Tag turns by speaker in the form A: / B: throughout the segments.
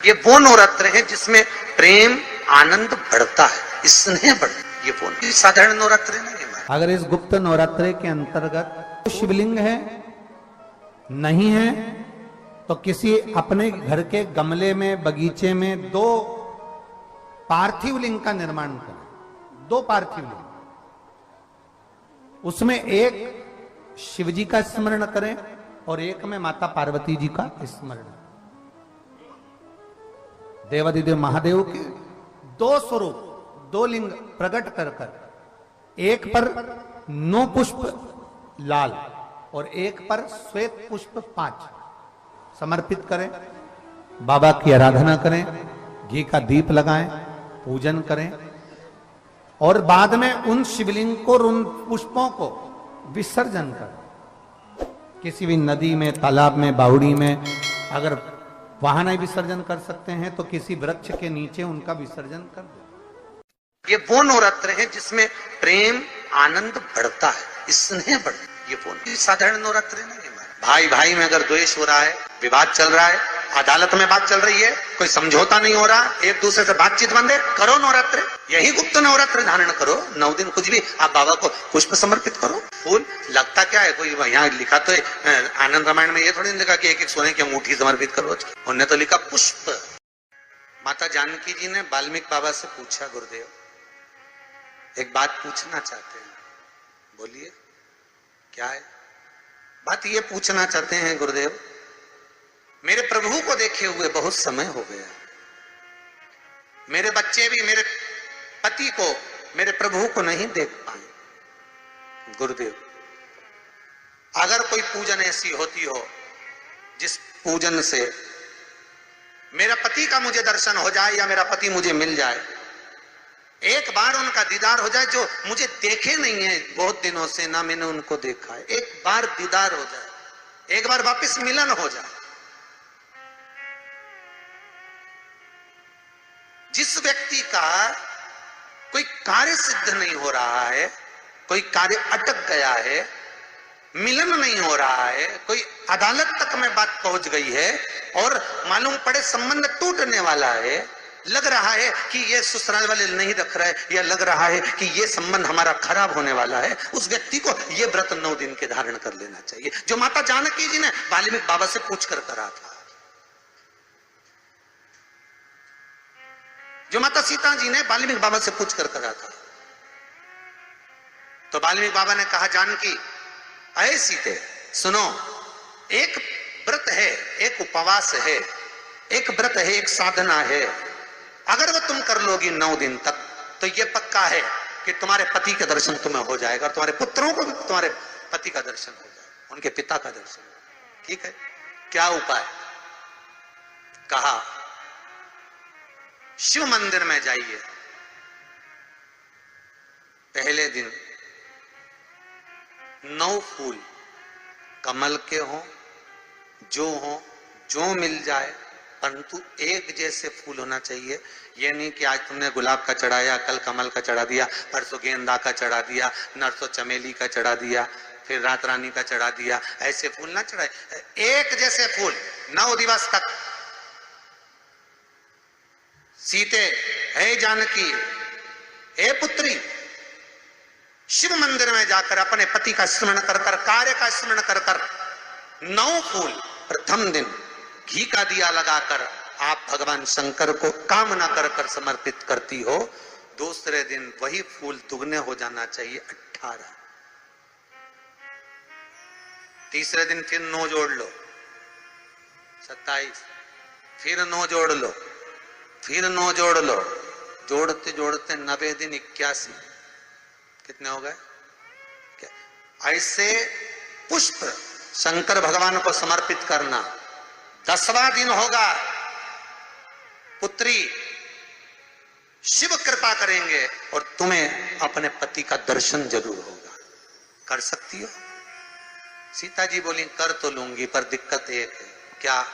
A: ये वो नवरात्र है जिसमें प्रेम आनंद बढ़ता है, स्नेह बढ़ता है। ये वो साधारण नवरात्र नहीं है।
B: अगर इस गुप्त नवरात्रे के अंतर्गत शिवलिंग है नहीं है तो किसी अपने घर के गमले में बगीचे में 2 पार्थिव लिंग का निर्माण करें। 2 पार्थिव लिंग, उसमें एक शिव जी का स्मरण करें और एक में माता पार्वती जी का स्मरण। देवादिदेव महादेव के 2 स्वरूप, 2 लिंग प्रकट कर कर, एक पर 9 पुष्प लाल और एक पर श्वेत पुष्प 5 समर्पित करें। बाबा की आराधना करें, घी का दीप लगाएं, पूजन करें और बाद में उन शिवलिंग को और उन पुष्पों को विसर्जन करें। किसी भी नदी में, तालाब में, बावड़ी में, अगर वहां नहीं विसर्जन कर सकते हैं तो किसी वृक्ष के नीचे उनका विसर्जन कर दे।
A: ये वो नवरात्र है जिसमें प्रेम आनंद बढ़ता है, स्नेह बढ़ता है। ये वो साधारण नवरात्र नहीं है। भाई भाई में अगर द्वेष हो रहा है, विवाद चल रहा है, अदालत में बात चल रही है, कोई समझौता नहीं हो रहा, एक दूसरे से बातचीत बंद है, करो नवरात्र। यही गुप्त नवरात्र धारण करो। 9 दिन कुछ भी आप बाबा को पुष्प समर्पित करो। फूल लगता क्या है, कोई यहाँ लिखा तो आनंद रामायण में ये थोड़ी लिखा कि एक सोने की अंगूठी समर्पित करो। उन्होंने तो लिखा पुष्प। माता जानकी जी ने वाल्मीकि बाबा से पूछा, गुरुदेव एक बात पूछना चाहते हैं। बोलिए क्या है? बात ये पूछना चाहते हैं गुरुदेव, मेरे प्रभु को देखे हुए बहुत समय हो गया। मेरे बच्चे भी मेरे पति को, मेरे प्रभु को नहीं देख पाए। गुरुदेव अगर कोई पूजन ऐसी होती हो जिस पूजन से मेरा पति का मुझे दर्शन हो जाए या मेरा पति मुझे मिल जाए, एक बार उनका दीदार हो जाए, जो मुझे देखे नहीं है बहुत दिनों से, ना मैंने उनको देखा है, एक बार दीदार हो जाए, एक बार वापस मिलन हो जाए। जिस व्यक्ति का कोई कार्य सिद्ध नहीं हो रहा है, कोई कार्य अटक गया है, मिलन नहीं हो रहा है, कोई अदालत तक में बात पहुंच गई है और मालूम पड़े संबंध टूटने वाला है, लग रहा है कि ये ससुराल वाले नहीं रख रहे, या लग रहा है कि ये संबंध हमारा खराब होने वाला है, उस व्यक्ति को ये व्रत 9 दिन के धारण कर लेना चाहिए, जो माता जानकी जी ने वाल्मीकि बाबा से पूछकर करा था, जो माता सीता जी ने वाल्मीकि बाबा से पूछकर करा था। तो वाल्मीकि बाबा ने कहा, जानकी अये सीते सुनो, एक व्रत है, एक उपवास है, एक व्रत है, एक साधना है, अगर वो तुम कर लोगी 9 दिन तक तो ये पक्का है कि तुम्हारे पति का दर्शन तुम्हें हो जाएगा और तुम्हारे पुत्रों को भी तुम्हारे पति का दर्शन हो जाएगा, उनके पिता का दर्शन। ठीक है, क्या उपाय? कहा शिव मंदिर में जाइए, पहले दिन 9 फूल कमल के हों, जो मिल जाए, परंतु एक जैसे फूल होना चाहिए। ये नहीं कि आज तुमने गुलाब का चढ़ाया, कल कमल का चढ़ा दिया, परसों गेंदा का चढ़ा दिया, नरसों चमेली का चढ़ा दिया, फिर रात रानी का चढ़ा दिया, ऐसे फूल ना चढ़ाए। एक जैसे फूल 9 दिवस तक। सीते हे जानकी, हे पुत्री, शिव मंदिर में जाकर अपने पति का स्मरण कर कर, कार्य का स्मरण कर कर 9 फूल प्रथम दिन घी का दिया लगाकर आप भगवान शंकर को कामना कर कर समर्पित करती हो। दूसरे दिन वही फूल दुगने हो जाना चाहिए, 18। तीसरे दिन फिर 9 जोड़ लो, 27, फिर 9 जोड़ लो, फिर 9 जोड़ लो, जोड़ते जोड़ते 90 दिन 81। कितने हो गए? ऐसे पुष्प शंकर भगवान को समर्पित करना। 10वां दिन होगा, पुत्री शिव कृपा करेंगे और तुम्हें अपने पति का दर्शन जरूर होगा। कर सकती हो? सीता जी बोली, कर तो लूंगी, पर दिक्कत एक है। क्या?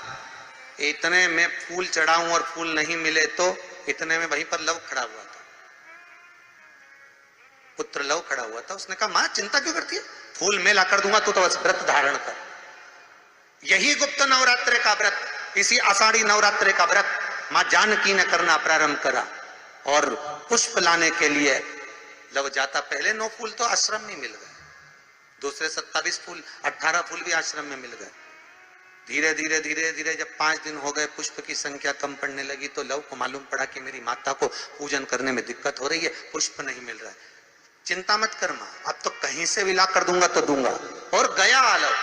A: इतने में फूल चढ़ाऊं और फूल नहीं मिले तो? इतने में वहीं पर लव खड़ा हुआ था, पुत्र लव खड़ा हुआ था। उसने कहा, मां चिंता क्यों करती है, फूल मैं ला कर दूंगा, तू तो बस व्रत धारण कर। यही गुप्त नवरात्र का व्रत, इसी आषाढ़ी नवरात्र का व्रत मां जानकी ने करना प्रारंभ करा और पुष्प लाने के लिए जब जाता, पहले 9 फूल तो आश्रम में मिल गए, दूसरे 27 फूल 18 फूल भी आश्रम में मिल गए। धीरे धीरे धीरे धीरे जब 5 दिन हो गए, पुष्प की संख्या कम पड़ने लगी, तो लव को मालूम पड़ा कि मेरी माता को पूजन करने में दिक्कत हो रही है, पुष्प नहीं मिल रहा है। चिंता मत कर मां, अब तो कहीं से भी ला कर दूंगा तो दूंगा। और गया लव,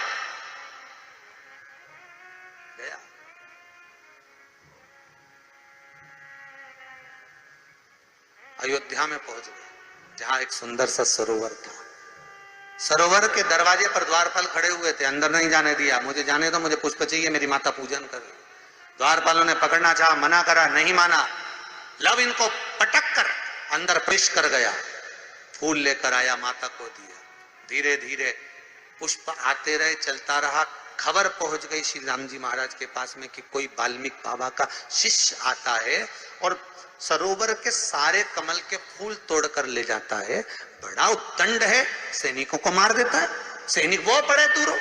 A: गया। अयोध्या में पहुंच गए, जहां एक सुंदर सा सरोवर था। सरोवर के दरवाजे पर द्वारपाल खड़े हुए थे, अंदर नहीं जाने दिया। मुझे जाने दो, मुझे पुष्प चाहिए, मेरी माता पूजन कर रही। द्वारपालों ने पकड़ना चाहा, मना करा, नहीं माना। लव इनको पटक कर अंदर प्रवेश कर गया, फूल लेकर आया, माता को दिया। धीरे धीरे पुष्प आते रहे, चलता रहा। खबर पहुंच गई श्री राम जी महाराज के पास में कि कोई वाल्मीकि बाबा का शिष्य आता है और सरोवर के सारे कमल के फूल तोड़कर ले जाता है। बड़ा उत्तंड है, सैनिकों को मार देता है। सैनिक वो पड़े दूरों।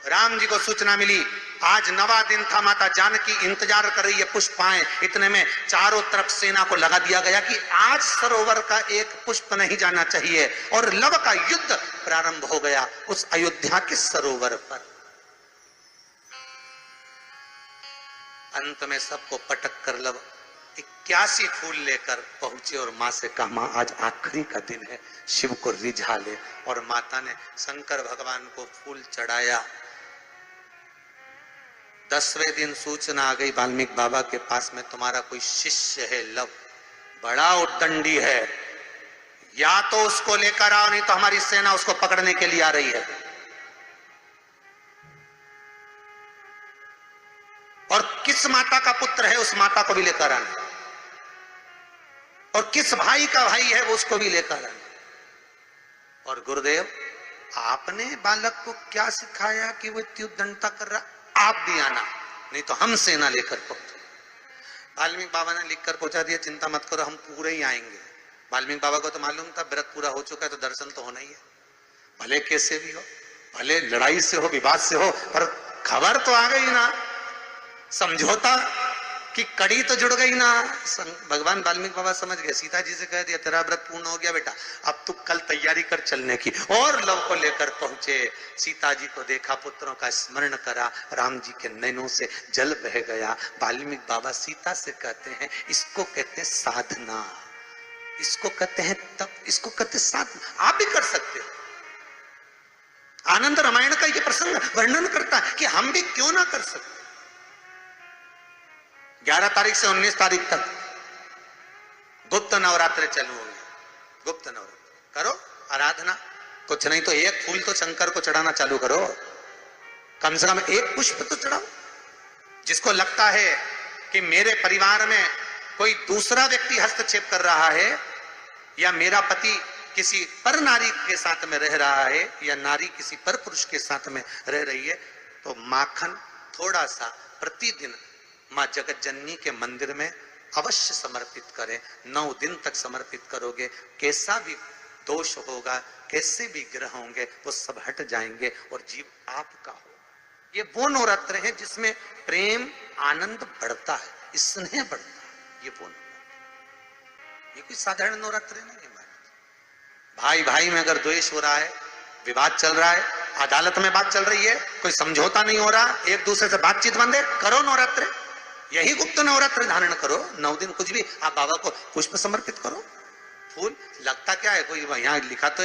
A: राम जी को सूचना मिली, आज 9वां दिन था, माता जानकी इंतजार कर रही है पुष्प आए। इतने में चारों तरफ सेना को लगा दिया गया कि आज सरोवर का एक पुष्प नहीं जाना चाहिए। और लव का युद्ध प्रारंभ हो गया उस अयोध्या के सरोवर पर। अंत में सबको पटक कर लव 81 फूल लेकर पहुंचे और मां से कहा, मां आज आखिरी का दिन है, शिव को रिझा ले। और माता ने शंकर भगवान को फूल चढ़ाया। 10वें दिन सूचना आ गई वाल्मीकि बाबा के पास में, तुम्हारा कोई शिष्य है लव, बड़ा उद्दंडी है, या तो उसको लेकर आओ, नहीं तो हमारी सेना उसको पकड़ने के लिए आ रही है। और किस माता का पुत्र है उस माता को भी लेकर आना, और किस भाई का भाई है वो उसको भी लेकर आना। और गुरुदेव आपने बालक को क्या सिखाया कि वो इतनी उद्दंडता कर रहा, आप भी आना, नहीं तो हम सेना लेकर पहुंचे। वाल्मीकि बाबा ने लिखकर पहुंचा दिया, चिंता मत करो, हम पूरे ही आएंगे। वाल्मीकि बाबा को तो मालूम था व्रत पूरा हो चुका है तो दर्शन तो होना ही है, भले कैसे भी हो, भले लड़ाई से हो, विवाद से हो, पर खबर तो आ गई ना, समझौता की कड़ी तो जुड़ गई ना। भगवान वाल्मीकि बाबा समझ गए, सीता जी से कह दिया तेरा व्रत पूर्ण हो गया बेटा, अब तू कल तैयारी कर चलने की। और लव को लेकर पहुंचे, सीता जी को देखा, पुत्रों का स्मरण करा, राम जी के नैनों से जल बह गया। वाल्मीकि बाबा सीता से कहते हैं, इसको कहते हैं साधना, इसको कहते हैं तप, इसको कहते हैं साधना। आप भी कर सकते हो। आनंद रामायण का ये प्रसंग वर्णन करता है कि हम भी क्यों ना कर सकते। 11 तारीख से 19 तारीख तक गुप्त नवरात्र चालू हो गए। गुप्त नवरात्र करो, आराधना, कुछ नहीं तो एक फूल तो शंकर को चढ़ाना चालू करो, कम से कम एक पुष्प तो चढ़ाओ। जिसको लगता है कि मेरे परिवार में कोई दूसरा व्यक्ति हस्तक्षेप कर रहा है, या मेरा पति किसी पर नारी के साथ में रह रहा है, या नारी किसी पर पुरुष के साथ में रह रही है, तो माखन थोड़ा सा प्रतिदिन मां जगत जननी के मंदिर में अवश्य समर्पित करें। 9 दिन तक समर्पित करोगे, कैसा भी दोष होगा, कैसे भी ग्रह होंगे, वो सब हट जाएंगे और जीव आपका हो। ये वो नवरात्र है जिसमें प्रेम आनंद बढ़ता है, स्नेह बढ़ता है। ये वो नवरात्र, ये कोई साधारण नवरात्र नहीं है। भाई भाई में अगर द्वेष हो रहा है, विवाद चल रहा है, अदालत में बात चल रही है, कोई समझौता नहीं हो रहा, एक दूसरे से बातचीत बंद है, करो नवरात्र, यही गुप्त नवरात्र धारण करो। 9 दिन कुछ भी, आप बाबा को पुष्प समर्पित करो। फूल लगता क्या है, कोई यहाँ लिखा तो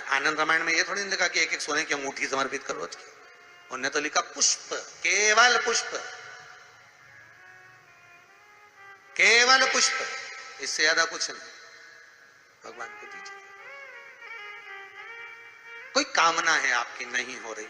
A: आनंद रामायण में ये थोड़ी नहीं लिखा कि एक एक सोने की अंगूठी समर्पित करो। उन्होंने तो लिखा पुष्प, केवल पुष्प, केवल पुष्प, इससे ज्यादा कुछ नहीं। भगवान को दीजिए। कोई कामना है आपकी नहीं हो रही,